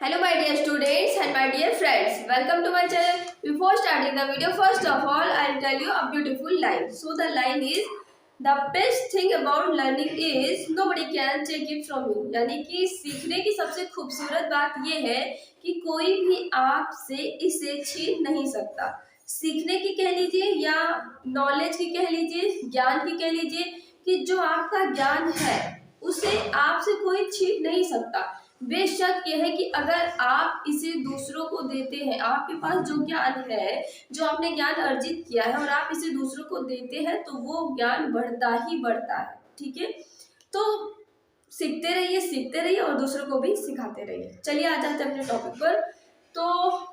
Hello my dear students and my dear friends, welcome to my channel. Before starting the video, first of all I'll tell you a beautiful line. So the line is, the best thing about learning is nobody can take it from you. यानी कि सीखने की सबसे खूबसूरत बात ये है कि कोई भी आपसे इसे छीन नहीं सकता। सीखने की कह लीजिए या नॉलेज की कह लीजिए, ज्ञान की कह लीजिए, कि जो आपका ज्ञान है उसे आपसे कोई छीन नहीं सकता। बेशक यह है कि अगर आप इसे दूसरों को देते हैं, आपके पास जो ज्ञान है, जो आपने ज्ञान अर्जित किया है और आप इसे दूसरों को देते हैं तो वो ज्ञान बढ़ता ही बढ़ता है। ठीक है, तो सीखते रहिए और दूसरों को भी सिखाते रहिए। चलिए आ जाते हैं अपने टॉपिक पर। तो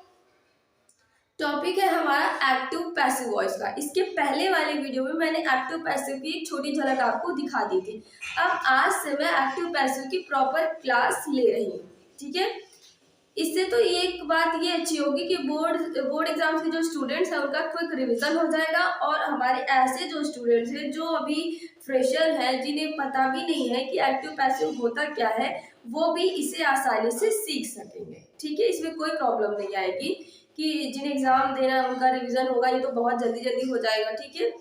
टॉपिक है हमारा एक्टिव पैसिव वॉइस का। इसके पहले वाले वीडियो में मैंने एक्टिव पैसिव की एक छोटी झलक आपको दिखा दी थी। अब आज से मैं एक्टिव पैसिव की प्रॉपर क्लास ले रही हूँ। ठीक है, इससे तो एक बात ये अच्छी होगी कि बोर्ड एग्जाम्स के जो स्टूडेंट्स हैं उनका क्विक रिवीजन हो जाएगा, और हमारे ऐसे जो स्टूडेंट्स हैं जो अभी फ्रेशर हैं, जिन्हें पता भी नहीं है कि एक्टिव पैसिव होता क्या है, वो भी इसे आसानी से सीख सकेंगे। ठीक है, इसमें कोई प्रॉब्लम नहीं आएगी कि जिन्हें एग्जाम देना है उनका रिवीजन होगा, ये तो बहुत जल्दी जल्दी हो जाएगा। ठीक है,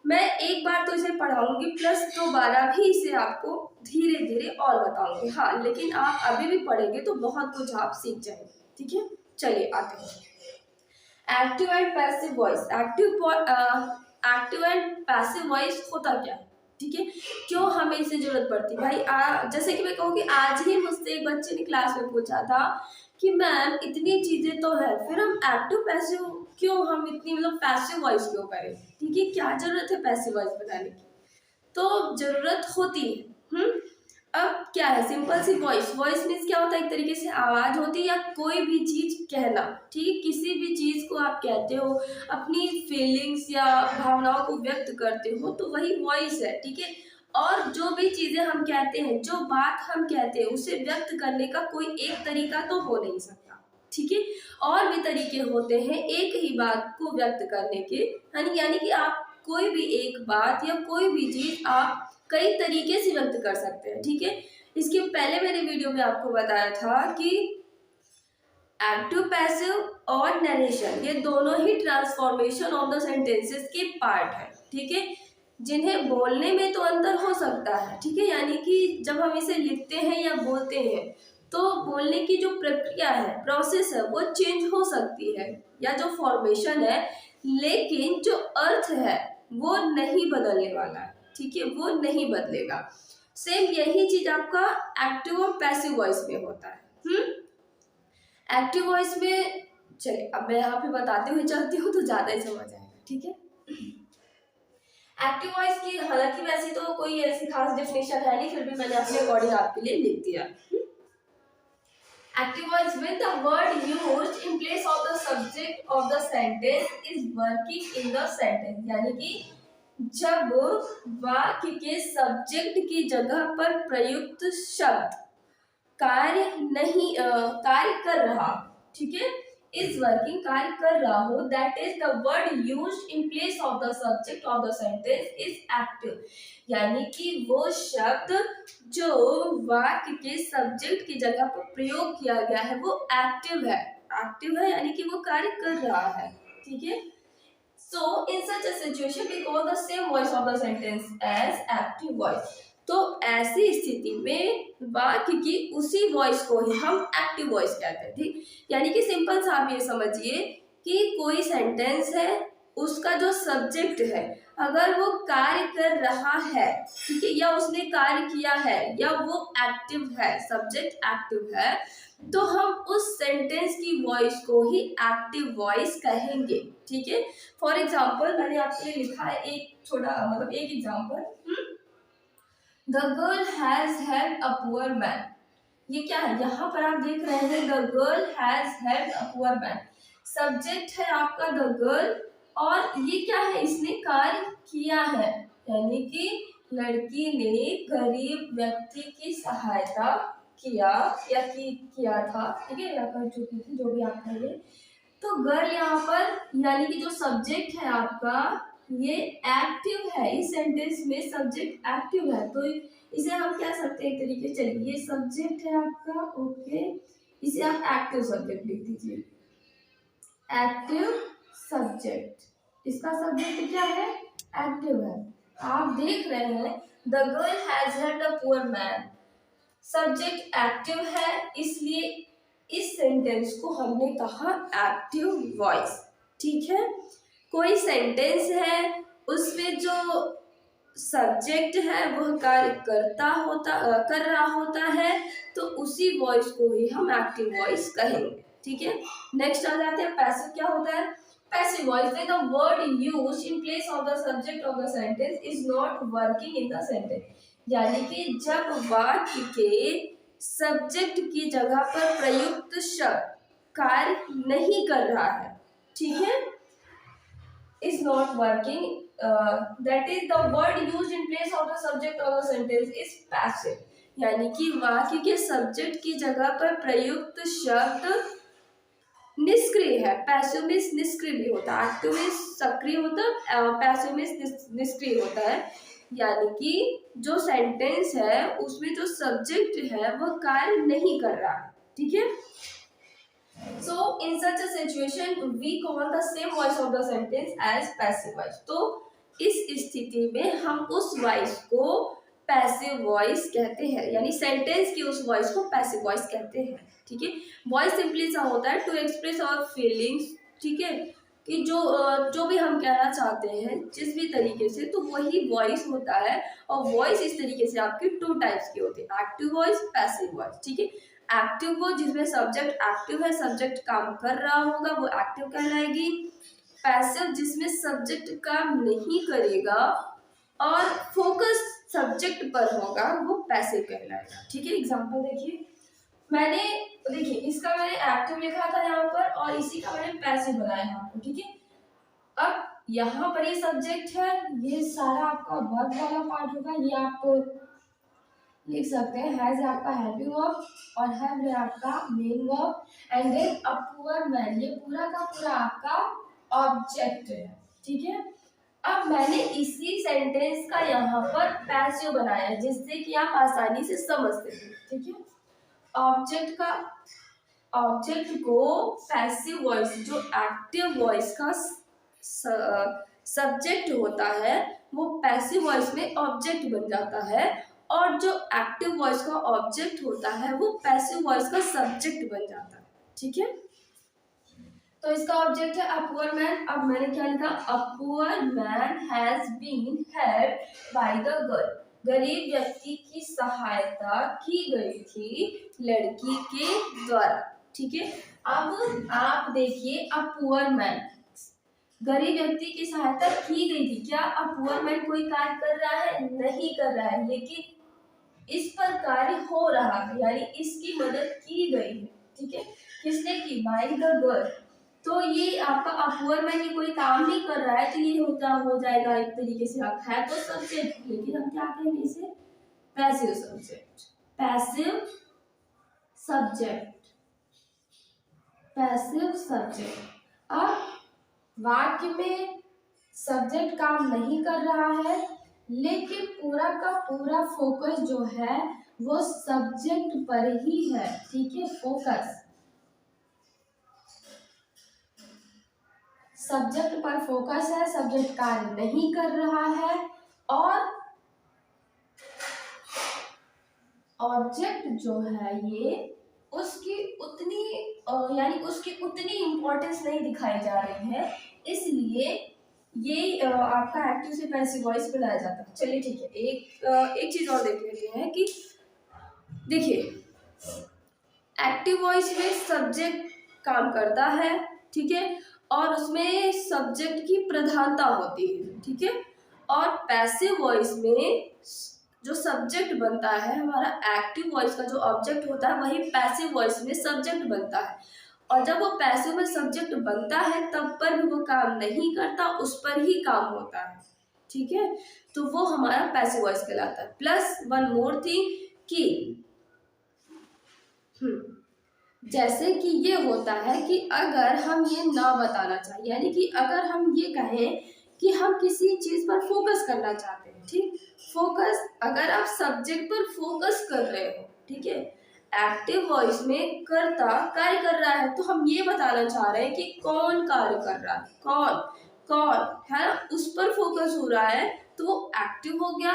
मैं एक बार तो इसे पढ़ाऊंगी, प्लस दोबारा भी इसे आपको धीरे धीरे और बताऊंगी। हाँ, लेकिन आप अभी भी पढ़ेंगे तो बहुत कुछ आप सीख जाएंगे। ठीक है, चलिए आते हैं active and passive voice. Active and passive voice होता क्या है? ठीक है, क्यों हमें इसे जरूरत पड़ती है भाई? जैसे कि मैं कहूँ कि आज ही मुझसे एक बच्चे ने क्लास में पूछा था कि मैम इतनी चीजें तो है, फिर हम एक्टिव पैसिव क्यों, हम इतनी पैसिव वॉइस क्यों करें? ठीक है, क्या जरूरत है पैसिव वॉइस बनाने की? तो जरूरत होती है। अब क्या है, सिंपल सी वॉइस मीन्स क्या होता है? एक तरीके से आवाज होती है या कोई भी चीज कहना। ठीक है, किसी भी चीज को आप कहते हो, अपनी फीलिंग्स या भावनाओं को व्यक्त करते हो, तो वही वॉइस है। ठीक है, और जो भी चीजें हम कहते हैं, जो बात हम कहते हैं, उसे व्यक्त करने का कोई एक तरीका तो हो नहीं सकता। ठीक है, और भी तरीके होते हैं एक ही बात को व्यक्त करने के, यानी कि आप कोई भी एक बात या कोई भी चीज आप कई तरीके से व्यक्त कर सकते हैं। ठीक है, इसके पहले मैंने वीडियो में आपको बताया था कि एक्टिव पैसिव और नरेशन, ये दोनों ही ट्रांसफॉर्मेशन ऑफ द सेंटेंसेस के पार्ट है। ठीक है, जिन्हें बोलने में तो अंतर हो सकता है। ठीक है, यानी कि जब हम इसे लिखते हैं या बोलते हैं तो बोलने की जो प्रक्रिया है, प्रोसेस है, वो चेंज हो सकती है, या जो फॉर्मेशन है, लेकिन जो अर्थ है वो नहीं बदलने वाला है। ठीक है, वो नहीं बदलेगा। सेम यही चीज आपका एक्टिव और पैसिव वॉइस में होता है। एक्टिव वॉइस में, चलिए अब मैं यहाँ पे बताते हुए चलती हूँ तो ज्यादा ही समझ आएगा। ठीक है, एक्टिव वॉइस की हालांकि वैसे तो कोई ऐसी खास डेफिनेशन है नहीं, फिर भी मैंने अपने अकॉर्डिंग आपके लिए लिख दिया। Active voice, when the word used in place of the subject of the sentence is working in the sentence, यानी कि जब वाक्य के सब्जेक्ट की जगह पर प्रयुक्त शब्द कार्य कर रहा, ठीक है, इज वर्किंग, कार्य कर रहा हो, that is the word used in place of the subject of the sentence is active, यानी कि वो शब्द जो वाक्य के सब्जेक्ट की जगह पर प्रयोग किया गया है वो एक्टिव है। एक्टिव है यानी कि वो कार्य कर रहा है। ठीक है, so in such a situation we call the same voice of the sentence as active voice. तो ऐसी स्थिति में वाक्य की उसी वॉइस को ही हम एक्टिव वॉइस कहते हैं। ठीक, यानी कि सिंपल सा आप ये समझिए कि कोई सेंटेंस है, उसका जो सब्जेक्ट है अगर वो कार्य कर रहा है, ठीक है, या उसने कार्य किया है, या वो एक्टिव है, सब्जेक्ट एक्टिव है, तो हम उस सेंटेंस की वॉइस को ही एक्टिव वॉइस कहेंगे। ठीक है, फॉर एग्जाम्पल मैंने आपके लिए लिखा है एक छोटा एक example, the girl has helped a poor man. ये क्या है, यहाँ पर आप देख रहे हैं the girl has helped a poor man, subject है आपका द गर्ल, और ये क्या है, इसने कार्य किया है, यानी कि लड़की ने गरीब व्यक्ति की सहायता किया या किया था। ठीक है, या कर चुकी थी, जो भी आप कहेंगे। तो गर्ल यहाँ पर यानी कि जो सब्जेक्ट है आपका ये एक्टिव है, इस सेंटेंस में सब्जेक्ट एक्टिव है, तो इसे हम क्या सकते हैं एक तरीके, चलिए ये सब्जेक्ट है आपका, ओके, इसे आप एक्टिव सब्जेक्ट लिख दीजिए, एक्टिव सब्जेक्ट। इसका सब्जेक्ट क्या है, एक्टिव है। आप देख रहे हैं the girl has helped the poor man, subject active है, इसलिए इस सेंटेंस को हमने कहा एक्टिव वॉइस। ठीक है, कोई सेंटेंस है उसमें जो सब्जेक्ट है वह कार्य कर रहा होता है, तो उसी वॉइस को ही हम एक्टिव वॉइस कहेंगे। ठीक है, नेक्स्ट आ जाते हैं पैसिव। क्या होता है passive voice, the word used in place of the subject of the sentence is not working in the sentence, यानी कि जब वाक्य के सब्जेक्ट की जगह पर प्रयुक्त शब्द कार्य नहीं कर रहा है, ठीक है, is not working, that is the word used in place of the subject of the sentence is passive, यानी कि वाक्य के सब्जेक्ट की जगह पर प्रयुक्त शब्द निष्क्रिय है। पैसिव में निष्क्रिय भी होता है, एक्टिव में सक्रिय होता है, पैसिव में निष्क्रिय होता है, यानी कि जो सेंटेंस है उसमें जो सब्जेक्ट है वह कार्य नहीं कर रहा है। ठीक है, so in such a situation we call the same voice of the sentence as passive voice। तो इस स्थिति में हम उस वॉइस को पैसिव वॉइस कहते हैं, यानी सेंटेंस की उस वॉइस को पैसिव वॉइस कहते हैं। ठीक है, वॉइस सिंपली सा होता है टू एक्सप्रेस आवर फीलिंग्स, ठीक है, कि जो भी हम कहना चाहते हैं जिस भी तरीके से, तो वही वॉइस होता है। और वॉइस इस तरीके से आपकी टू टाइप्स की होती है, एक्टिव वॉइस, पैसिव वॉइस। ठीक है, एक्टिव वो जिसमें सब्जेक्ट एक्टिव है, सब्जेक्ट काम कर रहा होगा, वो एक्टिव कहलाएगी। पैसिव जिसमें सब्जेक्ट काम नहीं करेगा और फोकस सब्जेक्ट पर होगा, वो पैसिव कहलाएगा। ठीक है, एग्जांपल देखिए, देखिए इसका मैंने एक्टिव लिखा था यहाँ पर और इसी का मैंने पैसिव बनाया यहाँ पर। ठीक है, अब यहाँ पर ये सब्जेक्ट है, ये सारा आपका वर्ब वाला पार्ट होगा, ये आप लिख सकते हैं हैज आपका हेल्पिंग वर्ब और हैव है आपका main verb, and then a poor man, ये पूरा का पूरा आपका ऑब्जेक्ट है। ठीक है, अब मैंने इसी सेंटेंस का यहाँ पर पैसिव बनाया जिससे कि आप आसानी से समझ सकें। ठीक है, ऑब्जेक्ट को पैसिव वॉइस, जो एक्टिव वॉइस का सब्जेक्ट होता है वो पैसिव वॉइस में ऑब्जेक्ट बन जाता है, और जो एक्टिव वॉइस का ऑब्जेक्ट होता है वो पैसिव वॉइस का सब्जेक्ट बन जाता है। ठीक है, तो इसका ऑब्जेक्ट है अ पुअर मैन। अब मैंने क्या लिखा, a poor man has been helped by the girl, गरीब व्यक्ति की सहायता की गई थी लड़की के द्वारा। ठीक है, अब आप देखिए अ पुअर मैन, गरीब व्यक्ति की सहायता की गई थी, क्या अ पुअर मैन कोई कार्य कर रहा है, नहीं कर रहा है, लेकिन इस पर कार्य हो रहा है, यानी इसकी मदद की गई है। ठीक है, किसने की, बाय द गर्ल। तो ये आपका अ पुअर मैन, ये कोई काम नहीं कर रहा है, तो ये हो जाएगा एक तरीके से आप है तो सब्जेक्ट, लेकिन हम क्या कहेंगे इसे, passive subject, passive subject, passive subject. अब वाक्य में सब्जेक्ट काम नहीं कर रहा है, लेकिन पूरा का पूरा फोकस जो है वो सब्जेक्ट पर ही है। ठीक है, फोकस सब्जेक्ट पर फोकस है, सब्जेक्ट कार्य नहीं कर रहा है, और ऑब्जेक्ट जो है ये उसकी उतनी यानी उसकी उतनी इम्पोर्टेंस नहीं दिखाई जा रही है, इसलिए ये आपका एक्टिव से पैसिव वॉइस बनाया जाता है। चलिए ठीक है, एक चीज और देख लेते हैं कि देखिए एक्टिव वॉइस में सब्जेक्ट काम करता है, ठीक है, और उसमें सब्जेक्ट की प्रधानता होती है। ठीक है, और पैसिव वॉइस में जो सब्जेक्ट बनता है, हमारा एक्टिव वॉइस का जो ऑब्जेक्ट होता है वही पैसिव वॉइस में सब्जेक्ट बनता है, और जब वो पैसिव में सब्जेक्ट बनता है तब पर भी वो काम नहीं करता, उस पर ही काम होता है। ठीक है, तो वो हमारा पैसिव वॉइस कहलाता है। प्लस वन मोर थिंग कि जैसे कि ये होता है कि अगर हम ये ना बताना चाहें, यानी कि अगर हम ये कहें कि हम किसी चीज पर फोकस करना चाहते हैं, ठीक, फोकस, अगर आप सब्जेक्ट पर फोकस कर रहे हो, ठीक है, एक्टिव वॉइस में कर्ता कार्य कर रहा है, तो हम ये बताना चाह रहे हैं कि कौन कार्य कर रहा है, कौन कौन है ना, उस पर फोकस हो रहा है, तो वो एक्टिव हो गया।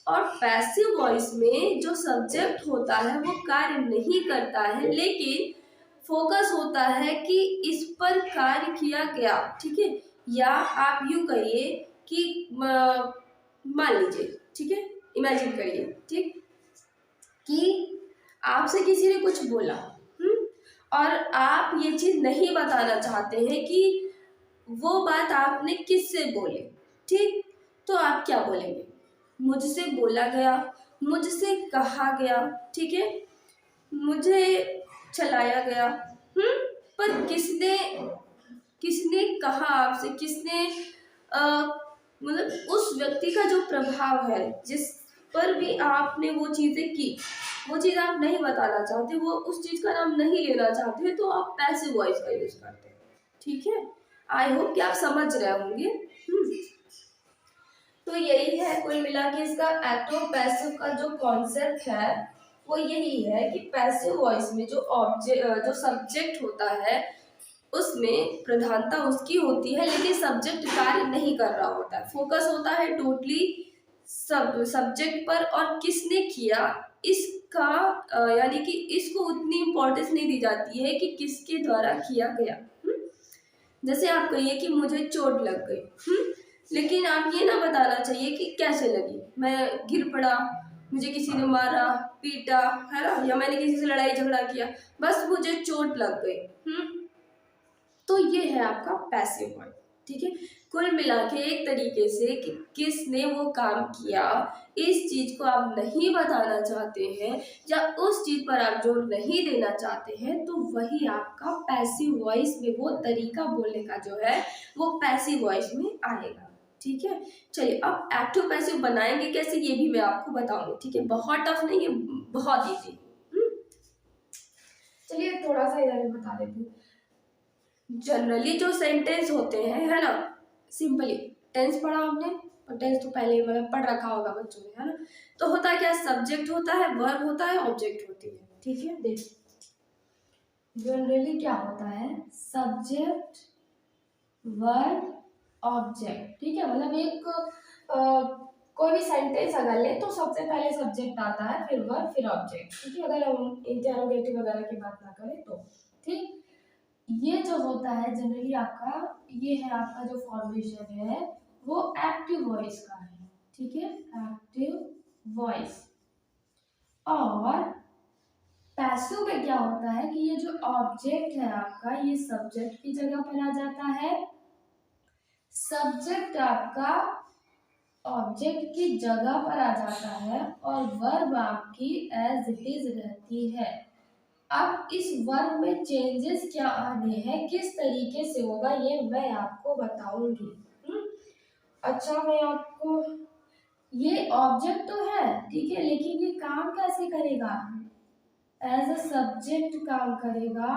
और पैसिव वॉइस में जो सब्जेक्ट होता है वो कार्य नहीं करता है, लेकिन फोकस होता है कि इस पर कार्य किया गया, ठीक है। या आप यूं करिए कि मान लीजिए, ठीक है, इमेजिन करिए, ठीक, कि आपसे किसी ने कुछ बोला, और आप ये चीज नहीं बताना चाहते हैं कि वो बात आपने किससे बोली, ठीक, तो आप क्या बोलेंगे? मुझसे बोला गया, मुझसे कहा गया, ठीक है, मुझे चलाया गया, पर किसने किसने कहा आपसे, किसने मतलब उस व्यक्ति का जो प्रभाव है, जिस पर भी आपने वो चीजें की, वो चीज आप नहीं बताना चाहते, वो उस चीज का नाम नहीं लेना चाहते, तो आप पैसिव वॉइस का यूज करते हैं, ठीक है। आई होप कि आप समझ रहे होंगे। तो यही है कुल मिला के इसका एक्टिव पैसिव का जो कॉन्सेप्ट है वो यही है कि पैसिव वॉइस में जो ऑब्जेक्ट जो सब्जेक्ट होता है उसमें प्रधानता उसकी होती है, लेकिन सब्जेक्ट कार्य नहीं कर रहा होता है, फोकस होता है टोटली सब्जेक्ट पर, और किसने किया इसका यानी कि इसको उतनी इम्पोर्टेंस नहीं दी जाती है कि किसके द्वारा किया गया। जैसे आप कहिए कि मुझे चोट लग गई, लेकिन आप ये ना बताना चाहिए कि कैसे लगी, मैं गिर पड़ा, मुझे किसी ने मारा पीटा, है ना, या मैंने किसी से लड़ाई झगड़ा किया, बस मुझे चोट लग गई। तो ये है आपका पैसिव वॉइस, ठीक है। कुल मिला के एक तरीके से कि किसने वो काम किया, इस चीज को आप नहीं बताना चाहते हैं या उस चीज पर आप जोर नहीं देना चाहते हैं, तो वही आपका पैसिव वॉइस में वो तरीका बोलने का जो है वो पैसिव वॉइस में आएगा, ठीक है। चलिए अब एक्टिव पैसिव बनाएंगे कैसे ये भी मैं आपको बताऊंगी, ठीक है, बहुत टफ नहीं है, बहुत ईजी। चलिए थोड़ा सा इधर बता देती हूँ। जनरली जो सेंटेंस होते हैं, है ना, सिंपली टेंस पढ़ा हमने, और टेंस तो पहले मतलब पढ़ रखा होगा बच्चों ने, है ना। तो होता क्या, सब्जेक्ट होता है, वर्ब होता है, ऑब्जेक्ट होती है, ठीक है। देखिए जनरली क्या होता है, सब्जेक्ट वर्ब ऑब्जेक्ट, ठीक है, मतलब एक कोई भी सेंटेंस अगर ले तो सबसे पहले सब्जेक्ट आता है, फिर वर्ब, फिर ऑब्जेक्ट, ठीक है, अगर हम इंटरोगेटिव वगैरह की बात ना करें तो, ठीक। ये जो होता है जनरली आपका, ये है आपका जो फॉर्मेशन है वो एक्टिव वॉइस का है, ठीक है, एक्टिव वॉइस। और पैसिव में क्या होता है कि ये जो ऑब्जेक्ट है आपका, ये सब्जेक्ट की जगह पर आ जाता है, सब्जेक्ट आपका ऑब्जेक्ट की जगह पर आ जाता है, और वर्ब आपकी एज इट इज रहती है। अब इस वर्ब में चेंजेस क्या आने हैं, किस तरीके से होगा, ये मैं आपको बताऊंगी। अच्छा, मैं आपको, ये ऑब्जेक्ट तो है, ठीक है, लेकिन ये काम कैसे करेगा, एज अ सब्जेक्ट काम करेगा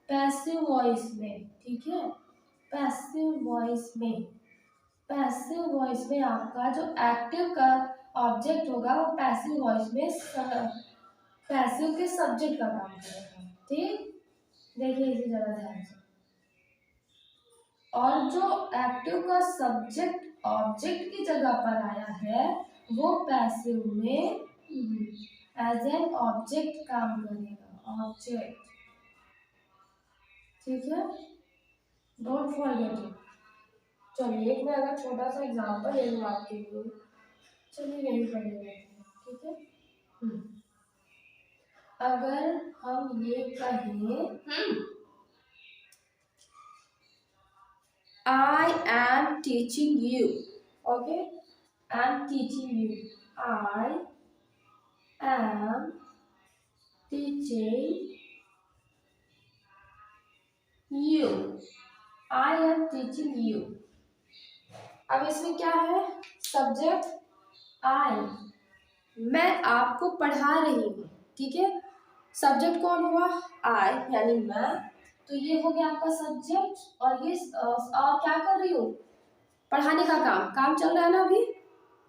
पैसिव वॉइस में, ठीक है, पैसिव वॉइस में। पैसिव वॉइस में आपका जो एक्टिव का ऑब्जेक्ट होगा वो पैसिव वॉइस में पैसिव के सब्जेक्ट का काम करेगा, ठीक। देखिए इसी जगह ध्यान से, और जो एक्टिव का सब्जेक्ट ऑब्जेक्ट की जगह पर आया है वो पैसिव में एज एन ऑब्जेक्ट काम करेगा, ऑब्जेक्ट, ठीक है, डोंट फॉरगेट इट। चलिए एक मैं अगर छोटा सा एग्जांपल ले लूँ आपके लिए, चलिए यही पढ़ लेते हैं, ठीक है। अगर हम ये कहें, I am teaching you, okay, I am teaching you, I am teaching you, I am teaching you। अब इसमें क्या है, सब्जेक्ट I, मैं आपको पढ़ा रही हूँ, ठीक है, सब्जेक्ट कौन हुआ, I यानी मैं, तो ये हो गया आपका सब्जेक्ट, और ये क्या कर रही हूँ, पढ़ाने का काम चल रहा है ना अभी,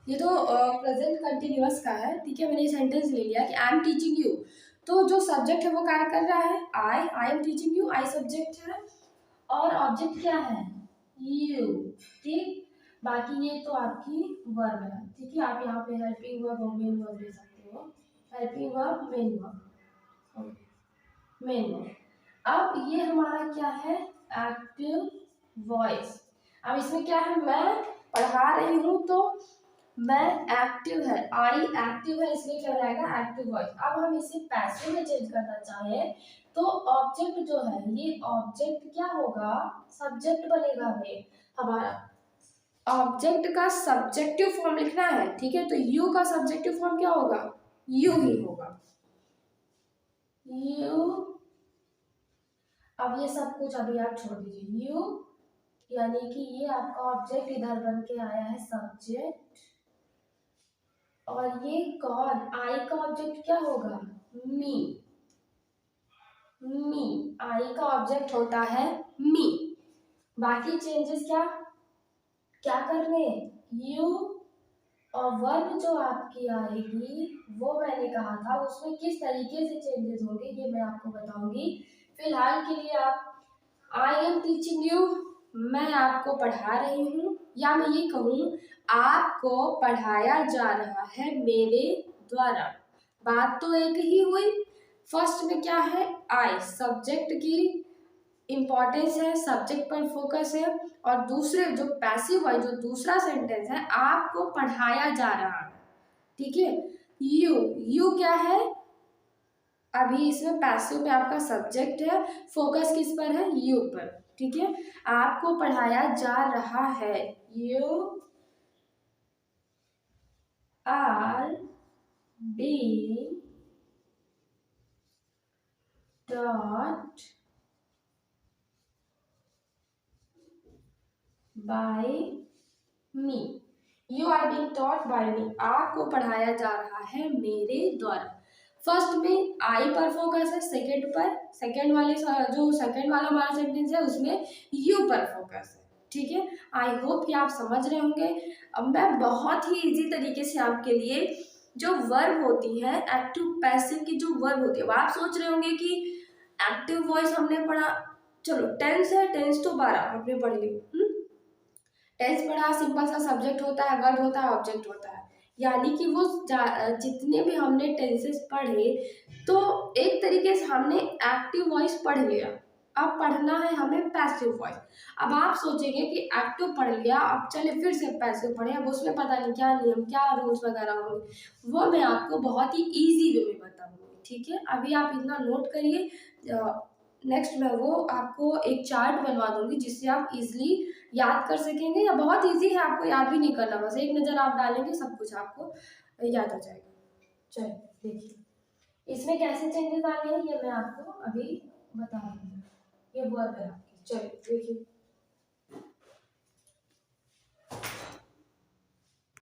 ये तो प्रेजेंट कंटिन्यूअस का है, ठीक है, मैंने ये सेंटेंस ले लिया कि आई एम टीचिंग यू, तो जो सब्जेक्ट है वो कार्य कर रहा है I am teaching you, I subject है और ऑब्जेक्ट क्या है यू, ठीक। बाकी ये तो आपकी वर्ब है, ठीक है। आप यहाँ पे हेल्पिंग वर्ब और मेन वर्ब ले सकते हो, helping verb main verb, main verb. अब ये हमारा क्या है एक्टिव वॉइस। अब इसमें क्या है, मैं पढ़ा रही हूँ तो मैं एक्टिव है, आई एक्टिव है, इसलिए क्या रहेगा एक्टिव वॉइस। अब हम इसे पैसिव में चेंज करना चाहें तो ऑब्जेक्ट जो है ये ऑब्जेक्ट क्या होगा, सब्जेक्ट बनेगा में हमारा। ऑब्जेक्ट का सब्जेक्टिव फॉर्म लिखना है, ठीक है। तो यू का सब्जेक्टिव फॉर्म क्या होगा, यू ही होगा, यू। अब ये सब कुछ अभी आप छोड़ दीजिए, यू यानी कि ये आपका ऑब्जेक्ट इधर बन के आया है सब्जेक्ट, और ये कौन, आई का ऑब्जेक्ट क्या होगा मी, मी आई का ऑब्जेक्ट होता है मी। बाकी चेंजेस क्या क्या करने, यू और वर्ब जो आपकी आएगी वो मैंने कहा था उसमें किस तरीके से चेंजेस होंगे ये मैं आपको बताऊंगी। फिलहाल के लिए आप आई एम टीचिंग यू, मैं आपको पढ़ा रही हूँ, या मैं ये कहूँ आपको पढ़ाया जा रहा है मेरे द्वारा। बात तो एक ही हुई। फर्स्ट में क्या है आई, सब्जेक्ट की इम्पोर्टेंस है, सब्जेक्ट पर फोकस है, और दूसरे जो पैसिव है, जो दूसरा सेंटेंस है आपको पढ़ाया जा रहा है, ठीक है। यू, यू क्या है, अभी इसमें पैसिव में आपका सब्जेक्ट है, फोकस किस पर है, यू पर, ठीक है। आपको पढ़ाया जा रहा है, you are being taught by me, you are being taught by me, आपको पढ़ाया जा रहा है मेरे द्वारा। फर्स्ट में आई पर फोकस है, सेकंड पर, सेकंड वाले जो सेकंड वाला हमारा सेंटेंस है उसमें यू पर फोकस है, ठीक है। आई होप कि आप समझ रहे होंगे। अब मैं बहुत ही इजी तरीके से आपके लिए जो वर्ब होती है, एक्टिव पैसिव की जो वर्ब होती है, आप सोच रहे होंगे कि एक्टिव वॉइस हमने पढ़ा, चलो टेंस है, टेंस तो 12 आपने पढ़ ली, टेंस पढ़ा, सिंपल सा सब्जेक्ट होता है, वर्ब होता है, ऑब्जेक्ट होता है, यानी कि वो जितने भी हमने टेंसेस पढ़े तो एक तरीके से हमने एक्टिव वॉइस पढ़ लिया। अब पढ़ना है हमें पैसिव वॉइस। अब आप सोचेंगे कि एक्टिव पढ़ लिया, अब चले फिर से पैसिव पढ़े, अब उसमें पता नहीं क्या नियम क्या रूल्स वगैरह होंगे, वो मैं आपको बहुत ही ईजी वे में बताऊंगी, ठीक है। अभी आप इतना नोट करिए, नेक्स्ट मैं वो आपको एक चार्ट बनवा दूंगी जिससे आप इजीली याद कर सकेंगे, या बहुत इजी है, आपको याद भी नहीं करना, बस एक नज़र आप डालेंगे सब कुछ आपको याद हो जाएगा। चलिए देखिए इसमें कैसे चेंजेस आने हैं ये मैं आपको अभी बता रही हूँ, ये वर्ब है आपकी, चलिए देखिए।